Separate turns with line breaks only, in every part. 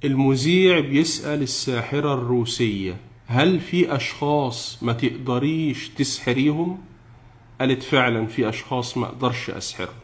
المذيع بيسأل الساحرة الروسية: هل في أشخاص ما تقدريش تسحريهم؟ قالت: فعلا في أشخاص ما أقدرش أسحرهم.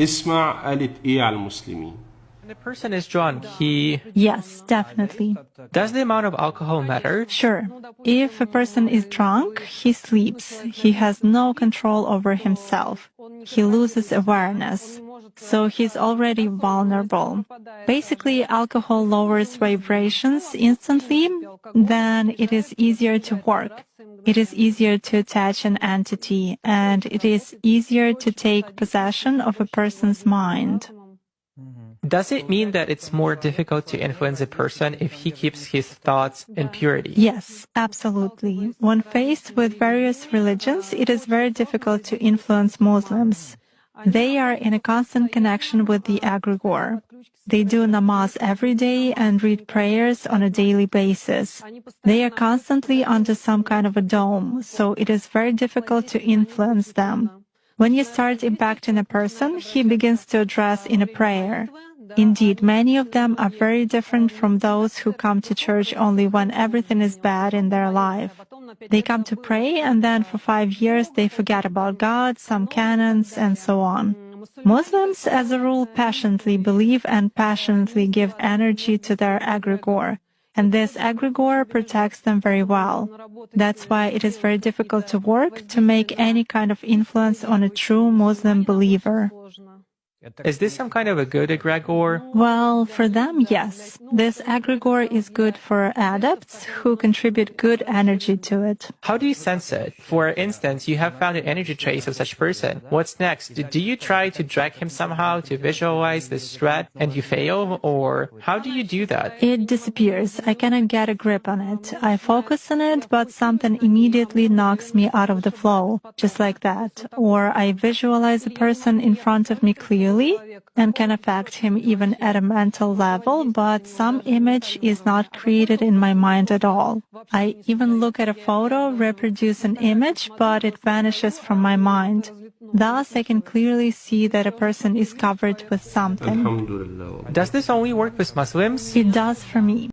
اسمع قالت إيه على المسلمين.
When a person is drunk, he...
Yes, definitely.
Does the amount of alcohol matter?
Sure. If a person is drunk, he sleeps. He has no control over himself. He loses awareness. So he's already vulnerable. Basically, alcohol lowers vibrations instantly, then it is easier to work. It is easier to attach an entity, and it is easier to take possession of a person's mind.
Does it mean that it's more difficult to influence a person if he keeps his thoughts in purity?
Yes, absolutely. When faced with various religions, it is very difficult to influence Muslims. They are in a constant connection with the egregore. They do namaz every day and read prayers on a daily basis. They are constantly under some kind of a dome, so it is very difficult to influence them. When you start impacting a person, he begins to address in a prayer. Indeed, many of them are very different from those who come to church only when everything is bad in their life. They come to pray, and then for 5 years they forget about God, some canons, and so on. Muslims, as a rule, passionately believe and passionately give energy to their egregore, and this egregore protects them very well. That's why it is very difficult to work to make any kind of influence on a true Muslim believer.
Is this some kind of a good egregore?
Well, for them, yes. This egregore is good for adepts who contribute good energy to it.
How do you sense it? For instance, you have found an energy trace of such a person. What's next? Do you try to drag him somehow to visualize this threat and you fail? Or how do you do that?
It disappears. I cannot get a grip on it. I focus on it, but something immediately knocks me out of the flow, just like that. Or I visualize a person in front of me clearly and can affect him even at a mental level, but some image is not created in my mind at all. I even look at a photo, reproduce an image, but it vanishes from my mind. Thus, I can clearly see that a person is covered with something.
Alhamdulillah.
Does this only work with Muslims?
It does for me.